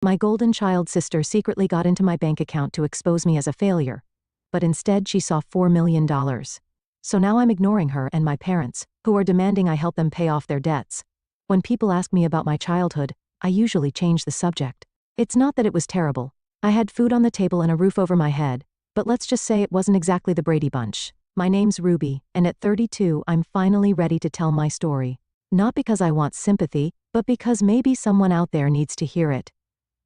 My golden child sister secretly got into my bank account to expose me as a failure, but instead she saw $4 million. So now I'm ignoring her and my parents, who are demanding I help them pay off their debts. When people ask me about my childhood, I usually change the subject. It's not that it was terrible. I had food on the table and a roof over my head, but let's just say it wasn't exactly the Brady Bunch. My name's Ruby, and at 32 I'm finally ready to tell my story. Not because I want sympathy, but because maybe someone out there needs to hear it.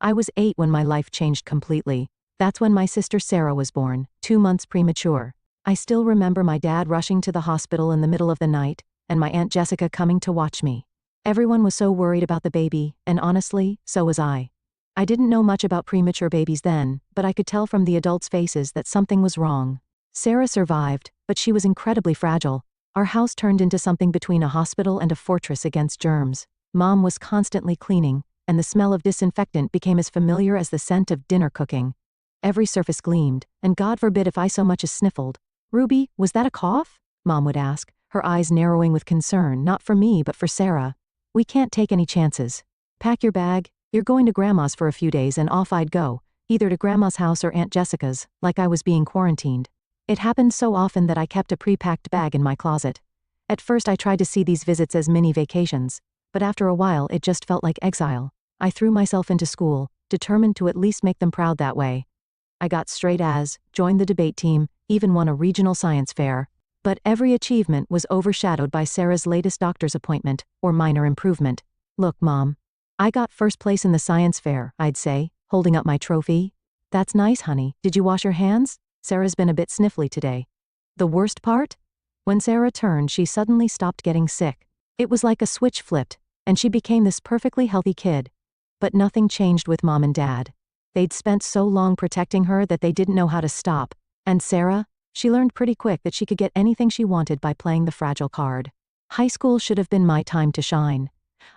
I was 8 when my life changed completely. That's when my sister Sarah was born, 2 months premature. I still remember my dad rushing to the hospital in the middle of the night, and my Aunt Jessica coming to watch me. Everyone was so worried about the baby, and honestly, so was I. I didn't know much about premature babies then, but I could tell from the adults' faces that something was wrong. Sarah survived, but she was incredibly fragile. Our house turned into something between a hospital and a fortress against germs. Mom was constantly cleaning, and the smell of disinfectant became as familiar as the scent of dinner cooking. Every surface gleamed, and God forbid if I so much as sniffled. "Ruby, was that a cough?" Mom would ask, her eyes narrowing with concern, not for me but for Sarah. "We can't take any chances. Pack your bag, you're going to Grandma's for a few days," and off I'd go, either to Grandma's house or Aunt Jessica's, like I was being quarantined. It happened so often that I kept a pre-packed bag in my closet. At first I tried to see these visits as mini vacations, but after a while it just felt like exile. I threw myself into school, determined to at least make them proud that way. I got straight A's, joined the debate team, even won a regional science fair. But every achievement was overshadowed by Sarah's latest doctor's appointment, or minor improvement. "Look, Mom. I got first place in the science fair," I'd say, holding up my trophy. "That's nice, honey. Did you wash your hands? Sarah's been a bit sniffly today." The worst part? When Sarah turned, she suddenly stopped getting sick. It was like a switch flipped, and she became this perfectly healthy kid. But nothing changed with Mom and Dad. They'd spent so long protecting her that they didn't know how to stop. And Sarah? She learned pretty quick that she could get anything she wanted by playing the fragile card. High school should have been my time to shine.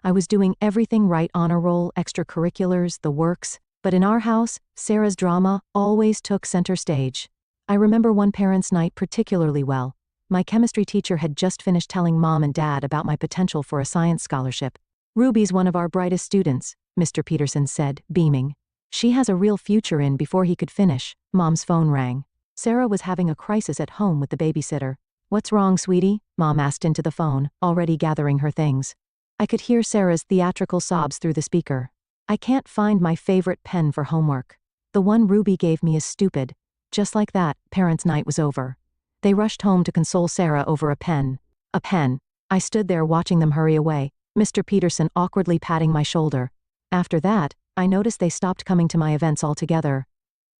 I was doing everything right: honor roll, extracurriculars, the works. But in our house, Sarah's drama always took center stage. I remember one parents' night particularly well. My chemistry teacher had just finished telling Mom and Dad about my potential for a science scholarship. "Ruby's one of our brightest students," Mr. Peterson said, beaming. "She has a real future." In before he could finish, Mom's phone rang. Sarah was having a crisis at home with the babysitter. "What's wrong, sweetie?" Mom asked into the phone, already gathering her things. I could hear Sarah's theatrical sobs through the speaker. "I can't find my favorite pen for homework. The one Ruby gave me is stupid." Just like that, parents' night was over. They rushed home to console Sarah over a pen. A pen. I stood there watching them hurry away, Mr. Peterson awkwardly patting my shoulder. After that, I noticed they stopped coming to my events altogether.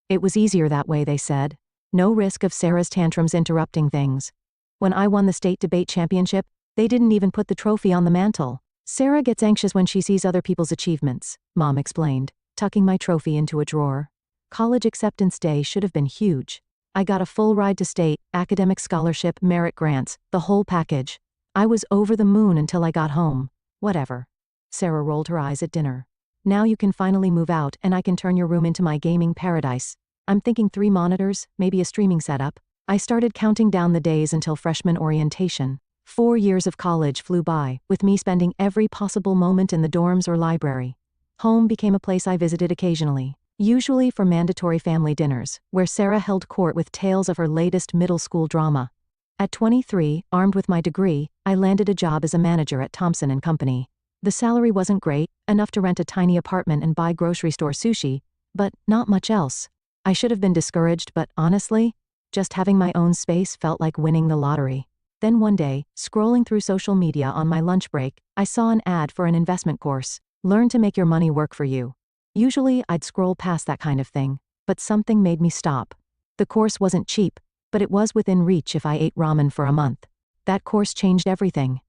It was easier that way, they said. No risk of Sarah's tantrums interrupting things. When I won the state debate championship, they didn't even put the trophy on the mantle. "Sarah gets anxious when she sees other people's achievements," Mom explained, tucking my trophy into a drawer. College acceptance day should have been huge. I got a full ride to state, academic scholarship, merit grants, the whole package. I was over the moon until I got home. "Whatever." Sarah rolled her eyes at dinner. "Now you can finally move out and I can turn your room into my gaming paradise. I'm thinking 3 monitors, maybe a streaming setup." I started counting down the days until freshman orientation. 4 years of college flew by, with me spending every possible moment in the dorms or library. Home became a place I visited occasionally, usually for mandatory family dinners, where Sarah held court with tales of her latest middle school drama. At 23, armed with my degree, I landed a job as a manager at Thompson & Company. The salary wasn't great, enough to rent a tiny apartment and buy grocery store sushi, but not much else. I should have been discouraged, but honestly, just having my own space felt like winning the lottery. Then one day, scrolling through social media on my lunch break, I saw an ad for an investment course, "Learn to Make Your Money Work for You." Usually I'd scroll past that kind of thing, but something made me stop. The course wasn't cheap, but it was within reach if I ate ramen for a month. That course changed everything.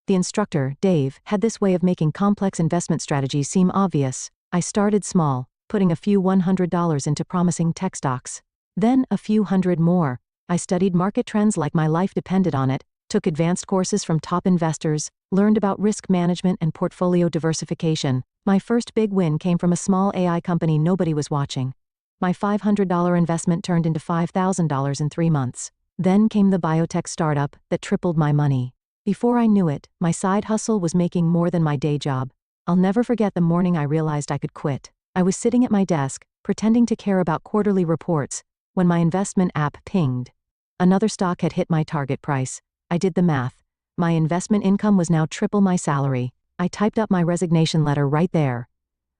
The instructor, Dave, had this way of making complex investment strategies seem obvious. I started small, putting a few $100 into promising tech stocks. Then a few hundred more. I studied market trends like my life depended on it, took advanced courses from top investors, learned about risk management and portfolio diversification. My first big win came from a small AI company nobody was watching. My $500 investment turned into $5,000 in 3 months. Then came the biotech startup that tripled my money. Before I knew it, my side hustle was making more than my day job. I'll never forget the morning I realized I could quit. I was sitting at my desk, pretending to care about quarterly reports, when my investment app pinged. Another stock had hit my target price. I did the math. My investment income was now triple my salary. I typed up my resignation letter right there.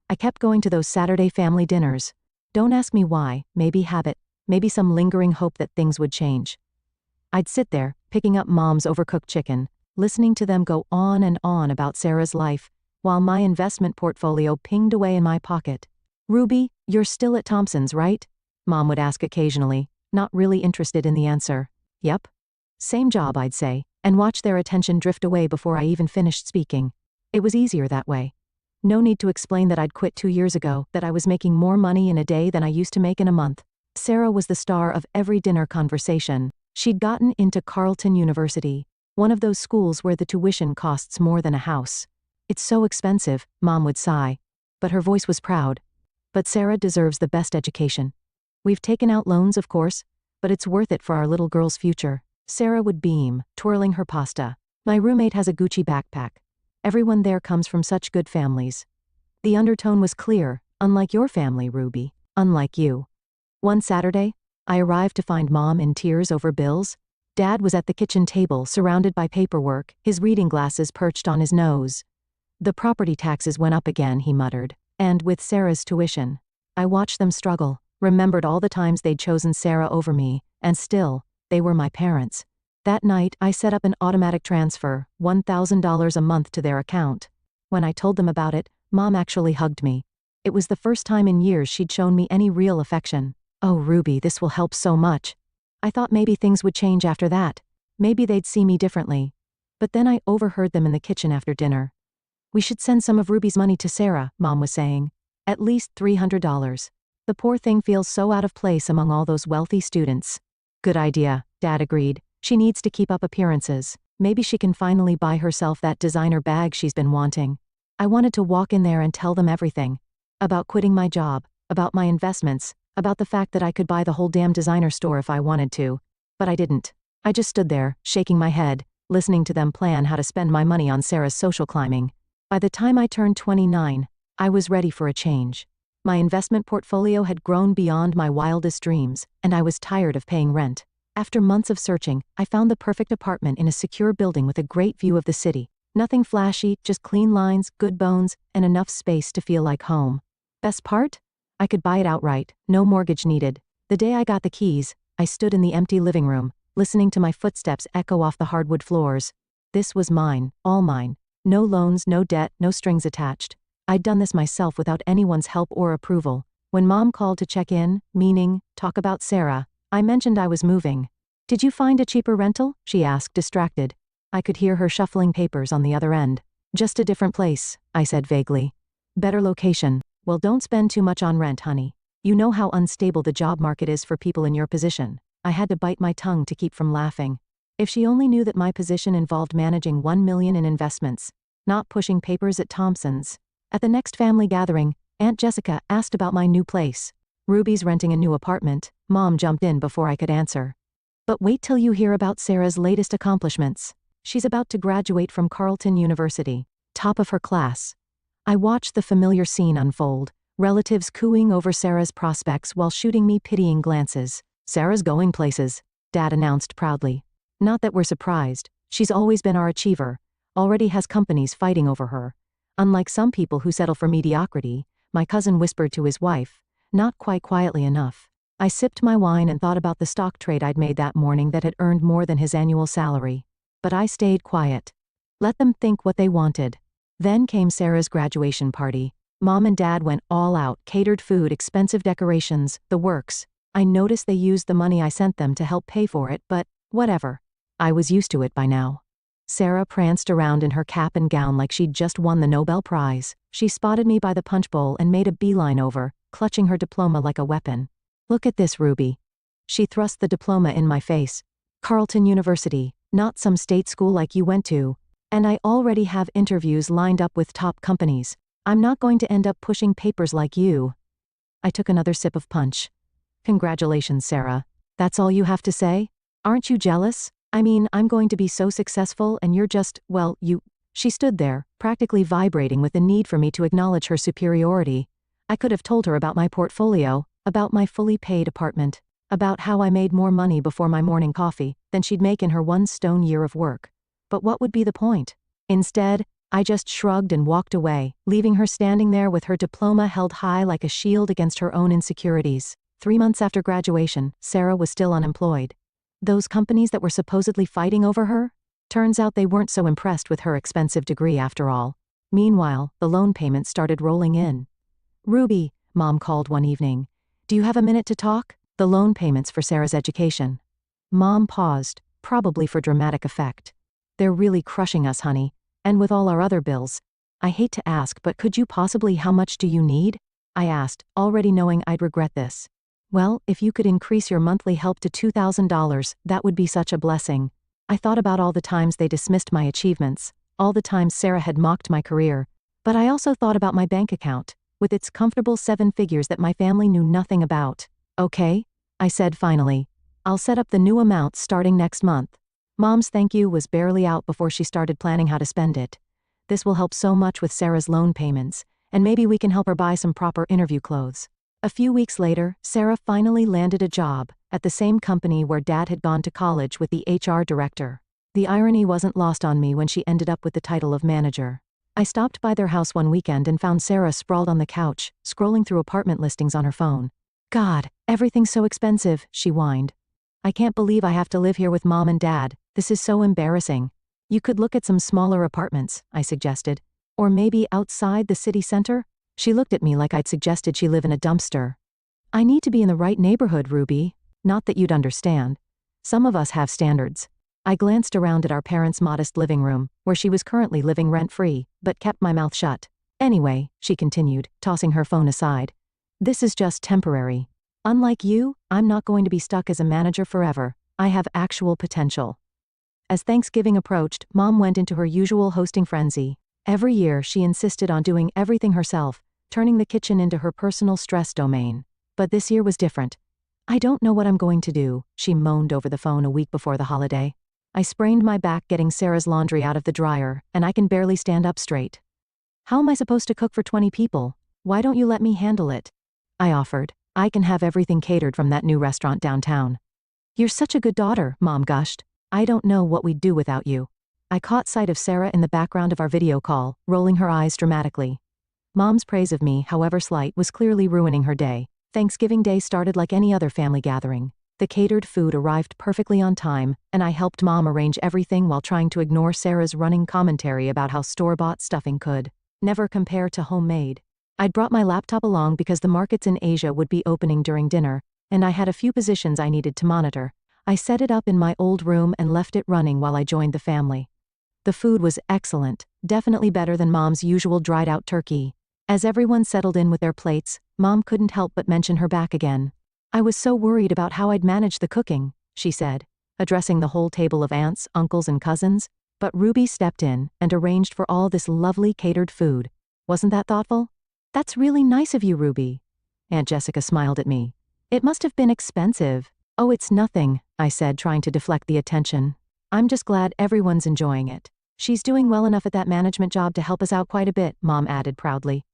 I kept going to those Saturday family dinners. Don't ask me why, maybe habit, maybe some lingering hope that things would change. I'd sit there, picking up Mom's overcooked chicken, listening to them go on and on about Sarah's life, while my investment portfolio pinged away in my pocket. "Ruby, you're still at Thompson's, right?" Mom would ask occasionally, not really interested in the answer. "Yep." Same job, I'd say, and watch their attention drift away before I even finished speaking. It was easier that way. No need to explain that I'd quit 2 years ago, that I was making more money in a day than I used to make in a month. Sarah was the star of every dinner conversation. She'd gotten into Carleton University, one of those schools where the tuition costs more than a house. "It's so expensive," Mom would sigh. But her voice was proud. "But Sarah deserves the best education. We've taken out loans, of course, but it's worth it for our little girl's future." Sarah would beam, twirling her pasta. "My roommate has a Gucci backpack. Everyone there comes from such good families." The undertone was clear. "Unlike your family, Ruby. Unlike you." One Saturday, I arrived to find Mom in tears over bills. Dad was at the kitchen table, surrounded by paperwork, his reading glasses perched on his nose. "The property taxes went up again," he muttered. "And with Sarah's tuition." I watched them struggle, remembered all the times they'd chosen Sarah over me, and still, they were my parents. That night, I set up an automatic transfer, $1,000 a month to their account. When I told them about it, Mom actually hugged me. It was the first time in years she'd shown me any real affection. "Oh, Ruby, this will help so much." I thought maybe things would change after that. Maybe they'd see me differently. But then I overheard them in the kitchen after dinner. "We should send some of Ruby's money to Sarah," Mom was saying. "At least $300. The poor thing feels so out of place among all those wealthy students." "Good idea," Dad agreed. "She needs to keep up appearances. Maybe she can finally buy herself that designer bag she's been wanting." I wanted to walk in there and tell them everything. About quitting my job, about my investments, about the fact that I could buy the whole damn designer store if I wanted to. But I didn't. I just stood there, shaking my head, listening to them plan how to spend my money on Sarah's social climbing. By the time I turned 29, I was ready for a change. My investment portfolio had grown beyond my wildest dreams, and I was tired of paying rent. After months of searching, I found the perfect apartment in a secure building with a great view of the city. Nothing flashy, just clean lines, good bones, and enough space to feel like home. Best part? I could buy it outright, no mortgage needed. The day I got the keys, I stood in the empty living room, listening to my footsteps echo off the hardwood floors. This was mine, all mine. No loans, no debt, no strings attached. I'd done this myself without anyone's help or approval. When Mom called to check in, meaning, talk about Sarah, I mentioned I was moving. "Did you find a cheaper rental?" she asked, distracted. I could hear her shuffling papers on the other end. "Just a different place," I said vaguely. "Better location." "Well, don't spend too much on rent, honey. You know how unstable the job market is for people in your position." I had to bite my tongue to keep from laughing. If she only knew that my position involved managing $1 million in investments, not pushing papers at Thompson's. At the next family gathering, Aunt Jessica asked about my new place. "Ruby's renting a new apartment." Mom jumped in before I could answer. "But wait till you hear about Sarah's latest accomplishments. She's about to graduate from Carleton University. Top of her class." I watched the familiar scene unfold, relatives cooing over Sarah's prospects while shooting me pitying glances. "Sarah's going places," Dad announced proudly. "Not that we're surprised. She's always been our achiever. Already has companies fighting over her. Unlike some people who settle for mediocrity," my cousin whispered to his wife, not quite quietly enough. I sipped my wine and thought about the stock trade I'd made that morning that had earned more than his annual salary. But I stayed quiet. Let them think what they wanted. Then came Sarah's graduation party. Mom and Dad went all out, catered food, expensive decorations, the works. I noticed they used the money I sent them to help pay for it, but whatever. I was used to it by now. Sarah pranced around in her cap and gown like she'd just won the Nobel Prize. She spotted me by the punch bowl and made a beeline over, clutching her diploma like a weapon. "Look at this, Ruby." She thrust the diploma in my face. "Carleton University, not some state school like you went to. And I already have interviews lined up with top companies. I'm not going to end up pushing papers like you." I took another sip of punch. "Congratulations, Sarah. That's all you have to say? Aren't you jealous? I mean, I'm going to be so successful and you're just, well, you..." She stood there, practically vibrating with the need for me to acknowledge her superiority. I could have told her about my portfolio, about my fully paid apartment, about how I made more money before my morning coffee than she'd make in her 1 year of work. But what would be the point? Instead, I just shrugged and walked away, leaving her standing there with her diploma held high like a shield against her own insecurities. 3 months after graduation, Sarah was still unemployed. Those companies that were supposedly fighting over her? Turns out they weren't so impressed with her expensive degree after all. Meanwhile, the loan payments started rolling in. "Ruby," Mom called one evening. "Do you have a minute to talk?" The loan payments for Sarah's education. Mom paused, probably for dramatic effect. "They're really crushing us, honey. And with all our other bills. I hate to ask, but could you possibly, how much do you need?" I asked, already knowing I'd regret this. "Well, if you could increase your monthly help to $2,000, that would be such a blessing." I thought about all the times they dismissed my achievements, all the times Sarah had mocked my career. But I also thought about my bank account, with its comfortable 7 figures that my family knew nothing about. "Okay," I said finally. "I'll set up the new amount starting next month." Mom's thank you was barely out before she started planning how to spend it. "This will help so much with Sarah's loan payments, and maybe we can help her buy some proper interview clothes." A few weeks later, Sarah finally landed a job at the same company where Dad had gone to college with the HR director. The irony wasn't lost on me when she ended up with the title of manager. I stopped by their house one weekend and found Sarah sprawled on the couch, scrolling through apartment listings on her phone. "God, everything's so expensive," she whined. "I can't believe I have to live here with Mom and Dad. This is so embarrassing." "You could look at some smaller apartments," I suggested. "Or maybe outside the city center?" She looked at me like I'd suggested she live in a dumpster. "I need to be in the right neighborhood, Ruby. Not that you'd understand. Some of us have standards." I glanced around at our parents' modest living room, where she was currently living rent-free, but kept my mouth shut. "Anyway," she continued, tossing her phone aside. "This is just temporary. Unlike you, I'm not going to be stuck as a manager forever. I have actual potential." As Thanksgiving approached, Mom went into her usual hosting frenzy. Every year, she insisted on doing everything herself, turning the kitchen into her personal stress domain. But this year was different. "I don't know what I'm going to do," she moaned over the phone a week before the holiday. "I sprained my back getting Sarah's laundry out of the dryer, and I can barely stand up straight. How am I supposed to cook for 20 people? Why don't you let me handle it?" I offered. "I can have everything catered from that new restaurant downtown." "You're such a good daughter," Mom gushed. "I don't know what we'd do without you." I caught sight of Sarah in the background of our video call, rolling her eyes dramatically. Mom's praise of me, however slight, was clearly ruining her day. Thanksgiving Day started like any other family gathering. The catered food arrived perfectly on time, and I helped Mom arrange everything while trying to ignore Sarah's running commentary about how store-bought stuffing could never compare to homemade. I'd brought my laptop along because the markets in Asia would be opening during dinner, and I had a few positions I needed to monitor. I set it up in my old room and left it running while I joined the family. The food was excellent, definitely better than Mom's usual dried-out turkey. As everyone settled in with their plates, Mom couldn't help but mention her back again. "I was so worried about how I'd manage the cooking," she said, addressing the whole table of aunts, uncles, and cousins. But Ruby stepped in and arranged for all this lovely catered food. Wasn't that thoughtful? "That's really nice of you, Ruby." Aunt Jessica smiled at me. "It must have been expensive." "Oh, it's nothing," I said, trying to deflect the attention. "I'm just glad everyone's enjoying it. She's doing well enough at that management job to help us out quite a bit," Mom added proudly.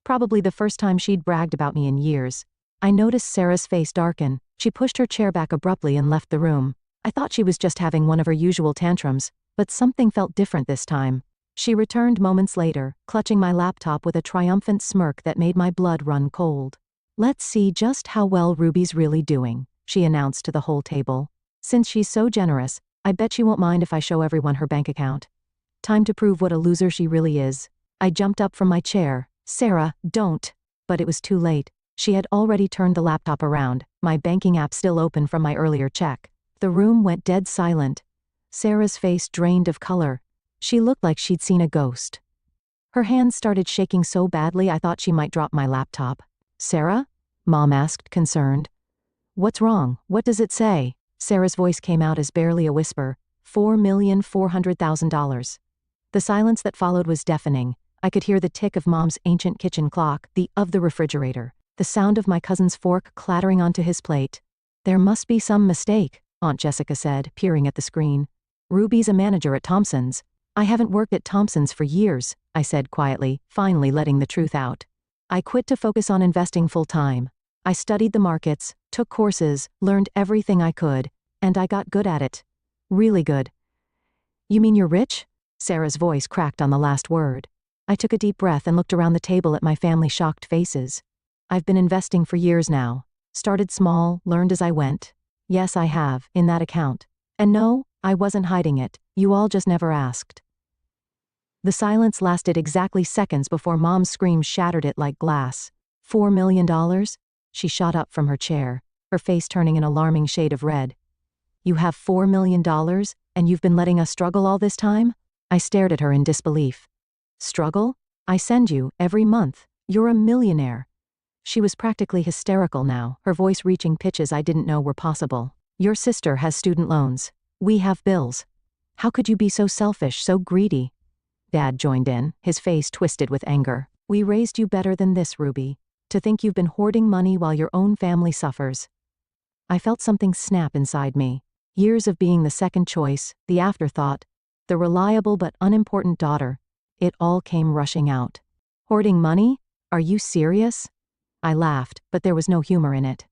Probably the first time she'd bragged about me in years. I noticed Sarah's face darken. She pushed her chair back abruptly and left the room. I thought she was just having one of her usual tantrums, but something felt different this time. She returned moments later, clutching my laptop with a triumphant smirk that made my blood run cold. "Let's see just how well Ruby's really doing," she announced to the whole table. "Since she's so generous, I bet she won't mind if I show everyone her bank account. Time to prove what a loser she really is." I jumped up from my chair. "Sarah, don't." But it was too late. She had already turned the laptop around, my banking app still open from my earlier check. The room went dead silent. Sarah's face drained of color. She looked like she'd seen a ghost. Her hands started shaking so badly I thought she might drop my laptop. "Sarah?" Mom asked, concerned. "What's wrong? What does it say?" Sarah's voice came out as barely a whisper. $4,400,000. The silence that followed was deafening. I could hear the tick of Mom's ancient kitchen clock, the of the refrigerator, the sound of my cousin's fork clattering onto his plate. "There must be some mistake," Aunt Jessica said, peering at the screen. "Ruby's a manager at Thompson's." "I haven't worked at Thompson's for years," I said quietly, finally letting the truth out. I quit to focus on investing full-time. I studied the markets, took courses, learned everything I could, and I got good at it. Really good. You mean you're rich? Sarah's voice cracked on the last word. I took a deep breath and looked around the table at my family's shocked faces. I've been investing for years now. Started small, learned as I went. Yes, I have, in that account. And no, I wasn't hiding it. You all just never asked. The silence lasted exactly seconds before Mom's scream shattered it like glass. $4 million? She shot up from her chair, her face turning an alarming shade of red. You have $4 million, and you've been letting us struggle all this time? I stared at her in disbelief. Struggle? I send you, every month. You're a millionaire. She was practically hysterical now, her voice reaching pitches I didn't know were possible. Your sister has student loans. We have bills. How could you be so selfish, so greedy? Dad joined in, his face twisted with anger. We raised you better than this, Ruby. To think you've been hoarding money while your own family suffers. I felt something snap inside me. Years of being the second choice, the afterthought, the reliable but unimportant daughter. It all came rushing out. Hoarding money? Are you serious? I laughed, but there was no humor in it.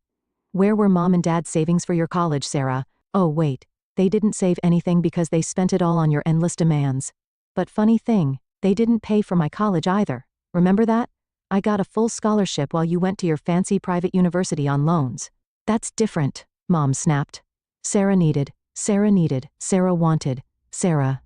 Where were Mom and Dad's savings for your college, Sarah? Oh wait, they didn't save anything because they spent it all on your endless demands. But funny thing, they didn't pay for my college either. Remember that? I got a full scholarship while you went to your fancy private university on loans. That's different, Mom snapped. Sarah wanted. Sarah,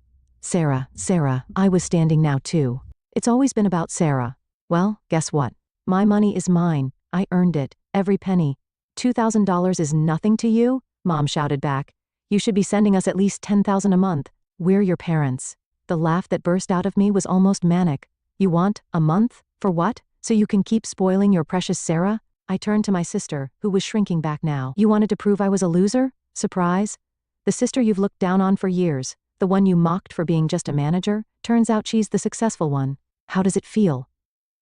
I was standing now too. It's always been about Sarah. Well, guess what? My money is mine. I earned it, every penny. $2,000 is nothing to you? Mom shouted back. You should be sending us at least $10,000 a month. We're your parents. The laugh that burst out of me was almost manic. You want a month? For what? So you can keep spoiling your precious Sarah? I turned to my sister, who was shrinking back now. You wanted to prove I was a loser? Surprise? The sister you've looked down on for years, the one you mocked for being just a manager, turns out she's the successful one. How does it feel?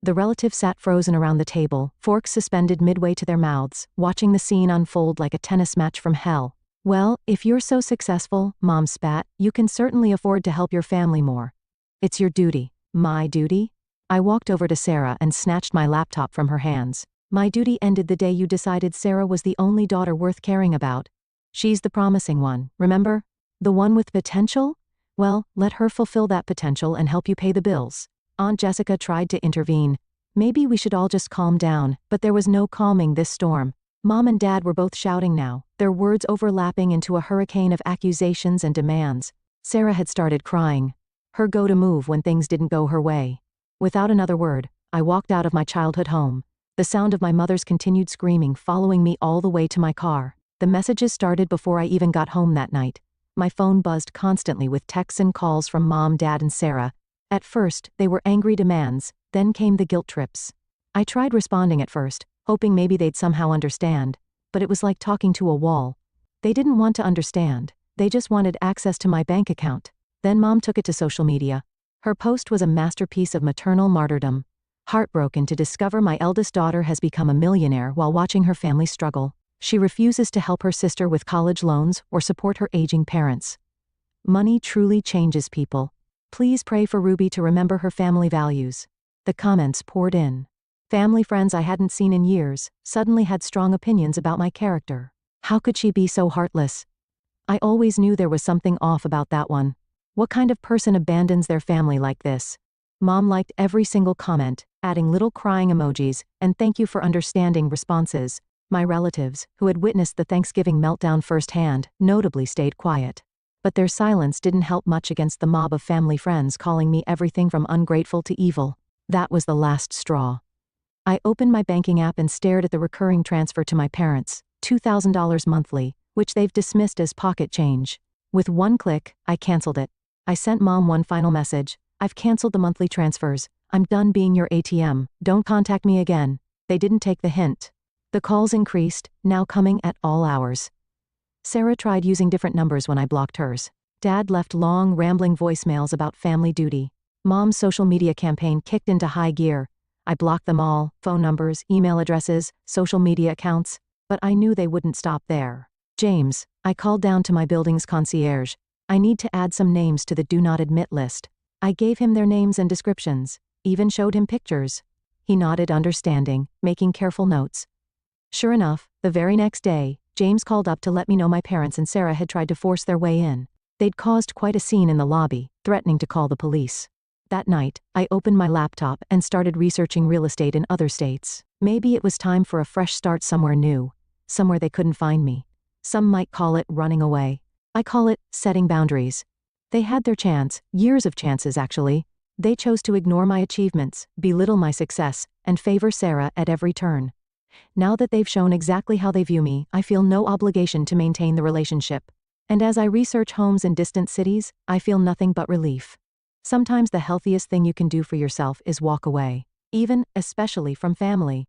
The relatives sat frozen around the table, forks suspended midway to their mouths, watching the scene unfold like a tennis match from hell. Well, if you're so successful, Mom spat, you can certainly afford to help your family more. It's your duty. My duty? I walked over to Sarah and snatched my laptop from her hands. My duty ended the day you decided Sarah was the only daughter worth caring about. She's the promising one, remember? The one with potential? Well, let her fulfill that potential and help you pay the bills. Aunt Jessica tried to intervene. Maybe we should all just calm down, but there was no calming this storm. Mom and Dad were both shouting now, their words overlapping into a hurricane of accusations and demands. Sarah had started crying. Her go-to move when things didn't go her way. Without another word, I walked out of my childhood home. The sound of my mother's continued screaming following me all the way to my car. The messages started before I even got home that night. My phone buzzed constantly with texts and calls from Mom, Dad, and Sarah. At first, they were angry demands, then came the guilt trips. I tried responding at first, hoping maybe they'd somehow understand, but it was like talking to a wall. They didn't want to understand, they just wanted access to my bank account. Then Mom took it to social media. Her post was a masterpiece of maternal martyrdom. Heartbroken to discover my eldest daughter has become a millionaire while watching her family struggle. She refuses to help her sister with college loans or support her aging parents. Money truly changes people. Please pray for Ruby to remember her family values. The comments poured in. Family friends I hadn't seen in years suddenly had strong opinions about my character. How could she be so heartless? I always knew there was something off about that one. What kind of person abandons their family like this? Mom liked every single comment, adding little crying emojis and thank you for understanding responses. My relatives, who had witnessed the Thanksgiving meltdown firsthand, notably stayed quiet. But their silence didn't help much against the mob of family friends calling me everything from ungrateful to evil. That was the last straw. I opened my banking app and stared at the recurring transfer to my parents, $2,000 monthly, which they've dismissed as pocket change. With one click, I canceled it. I sent Mom one final message. I've canceled the monthly transfers. I'm done being your ATM. Don't contact me again. They didn't take the hint. The calls increased, now coming at all hours. Sarah tried using different numbers when I blocked hers. Dad left long, rambling voicemails about family duty. Mom's social media campaign kicked into high gear. I blocked them all, phone numbers, email addresses, social media accounts, but I knew they wouldn't stop there. James, I called down to my building's concierge. I need to add some names to the do not admit list. I gave him their names and descriptions, even showed him pictures. He nodded, understanding, making careful notes. Sure enough, the very next day, James called up to let me know my parents and Sarah had tried to force their way in. They'd caused quite a scene in the lobby, threatening to call the police. That night, I opened my laptop and started researching real estate in other states. Maybe it was time for a fresh start somewhere new, somewhere they couldn't find me. Some might call it running away. I call it setting boundaries. They had their chance, years of chances actually. They chose to ignore my achievements, belittle my success, and favor Sarah at every turn. Now that they've shown exactly how they view me, I feel no obligation to maintain the relationship. And as I research homes in distant cities, I feel nothing but relief. Sometimes the healthiest thing you can do for yourself is walk away, even, especially from family.